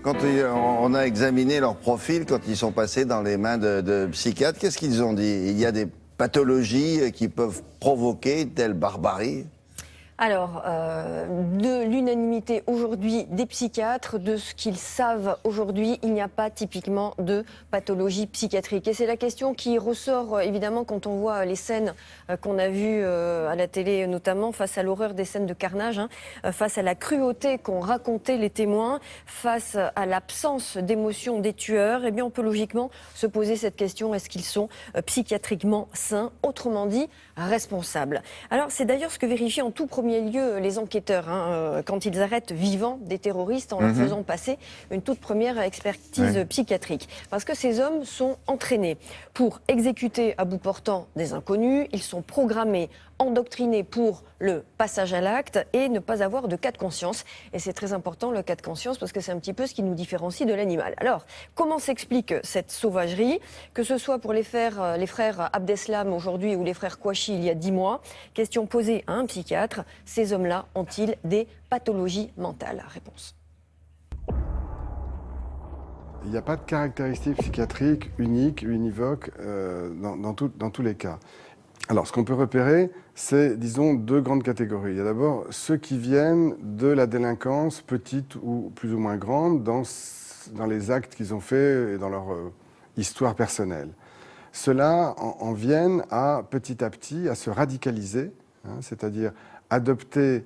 Quand on a examiné leur profil, quand ils sont passés dans les mains de psychiatres, qu'est-ce qu'ils ont dit? Il y a des pathologies qui peuvent provoquer telle barbarie? Alors, de l'unanimité aujourd'hui des psychiatres, de ce qu'ils savent aujourd'hui, il n'y a pas typiquement de pathologie psychiatrique. Et c'est la question qui ressort évidemment quand on voit les scènes qu'on a vues à la télé, notamment face à l'horreur des scènes de carnage, face à la cruauté qu'ont raconté les témoins, face à l'absence d'émotion des tueurs. Eh bien, on peut logiquement se poser cette question, est-ce qu'ils sont psychiatriquement sains, autrement dit responsables? Alors, c'est d'ailleurs ce que vérifient en tout premier lieu les enquêteurs quand ils arrêtent vivants des terroristes en leur faisant passer une toute première expertise psychiatrique. Parce que ces hommes sont entraînés pour exécuter à bout portant des inconnus, ils sont programmés, endoctrinés pour le passage à l'acte et ne pas avoir de cas de conscience. Et c'est très important le cas de conscience parce que c'est un petit peu ce qui nous différencie de l'animal. Alors, comment s'explique cette sauvagerie? Que ce soit pour les frères Abdeslam aujourd'hui ou les frères Kouachi il y a 10 mois, question posée à un psychiatre, ces hommes-là ont-ils des pathologies mentales? Réponse. Il n'y a pas de caractéristiques psychiatriques uniques, univoques dans tous les cas. Alors, ce qu'on peut repérer, c'est, disons, deux grandes catégories. Il y a d'abord ceux qui viennent de la délinquance, petite ou plus ou moins grande, dans les actes qu'ils ont faits et dans leur histoire personnelle. Ceux-là en viennent petit à petit à se radicaliser, c'est-à-dire adopter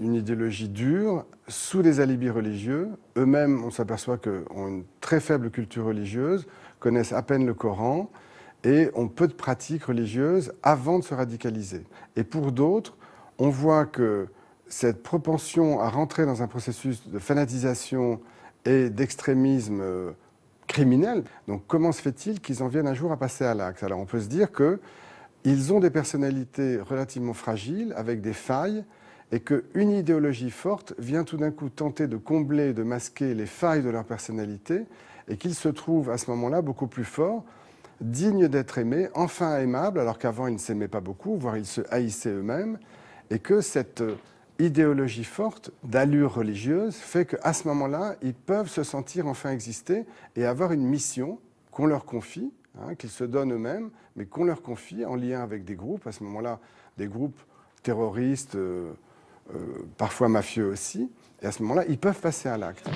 une idéologie dure sous des alibis religieux. Eux-mêmes, on s'aperçoit qu'ont une très faible culture religieuse, connaissent à peine le Coran et ont peu de pratiques religieuses avant de se radicaliser. Et pour d'autres, on voit que cette propension à rentrer dans un processus de fanatisation et d'extrémisme criminel, donc comment se fait-il qu'ils en viennent un jour à passer à l'acte? Alors on peut se dire qu'ils ont des personnalités relativement fragiles, avec des failles, et qu'une idéologie forte vient tout d'un coup tenter de combler, de masquer les failles de leur personnalité, et qu'ils se trouvent à ce moment-là beaucoup plus forts, dignes d'être aimés, enfin aimables, alors qu'avant ils ne s'aimaient pas beaucoup, voire ils se haïssaient eux-mêmes, et que cette idéologie forte, d'allure religieuse, fait qu'à ce moment-là, ils peuvent se sentir enfin exister et avoir une mission qu'on leur confie, qu'ils se donnent eux-mêmes, mais qu'on leur confie en lien avec des groupes, à ce moment-là, des groupes terroristes, parfois mafieux aussi, et à ce moment-là, ils peuvent passer à l'acte.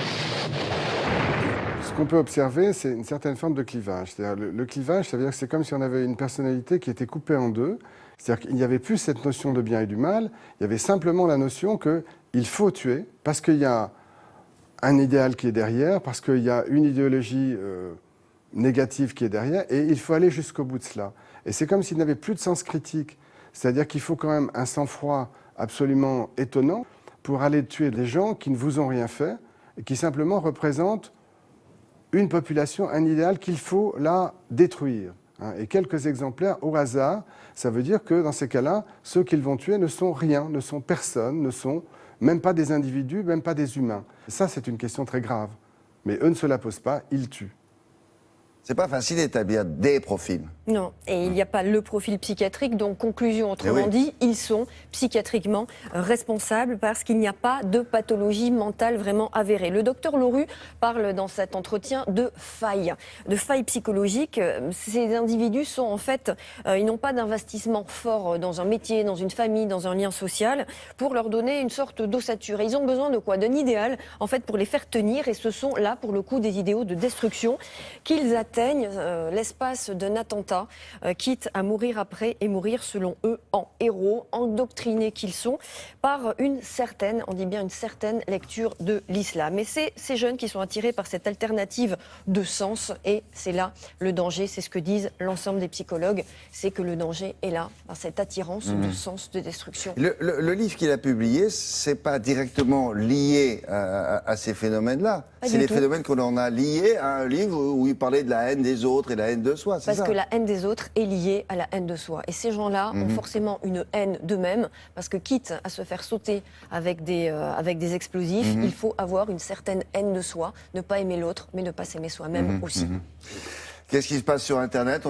Ce qu'on peut observer, c'est une certaine forme de clivage. C'est-à-dire le clivage, ça veut dire que c'est comme si on avait une personnalité qui était coupée en deux. C'est-à-dire qu'il n'y avait plus cette notion de bien et du mal, il y avait simplement la notion qu'il faut tuer, parce qu'il y a un idéal qui est derrière, parce qu'il y a une idéologie négative qui est derrière, et il faut aller jusqu'au bout de cela. Et c'est comme s'il n'avait plus de sens critique. C'est-à-dire qu'il faut quand même un sang-froid absolument étonnant pour aller tuer des gens qui ne vous ont rien fait, et qui simplement représentent une population, un idéal qu'il faut là détruire. Et quelques exemplaires au hasard, ça veut dire que dans ces cas-là, ceux qu'ils vont tuer ne sont rien, ne sont personne, ne sont même pas des individus, même pas des humains. Ça, c'est une question très grave. Mais eux ne se la posent pas, ils tuent. C'est pas facile d'établir des profils. Non, et il n'y a pas le profil psychiatrique, donc conclusion, autrement dit, ils sont psychiatriquement responsables parce qu'il n'y a pas de pathologie mentale vraiment avérée. Le docteur Lauru parle dans cet entretien de failles psychologiques. Ces individus sont en fait, ils n'ont pas d'investissement fort dans un métier, dans une famille, dans un lien social, pour leur donner une sorte d'ossature. Et ils ont besoin de quoi? D'un idéal, en fait, pour les faire tenir, et ce sont là, pour le coup, des idéaux de destruction qu'ils atteignent l'espace d'un attentat, quitte à mourir après et mourir selon eux en héros, endoctrinés qu'ils sont par une certaine, on dit bien une certaine lecture de l'islam. Et c'est ces jeunes qui sont attirés par cette alternative de sens, et c'est là le danger, c'est ce que disent l'ensemble des psychologues, c'est que le danger est là, par cette attirance de sens, de destruction. Le livre qu'il a publié, c'est pas directement lié à ces phénomènes-là. C'est les phénomènes qu'on en a liés à un livre où il parlait de la haine des autres et la haine de soi, c'est ça? Parce que la haine des autres est liée à la haine de soi. Et ces gens-là ont forcément une haine d'eux-mêmes, parce que quitte à se faire sauter avec des explosifs, il faut avoir une certaine haine de soi, ne pas aimer l'autre, mais ne pas s'aimer soi-même aussi. Qu'est-ce qui se passe sur Internet?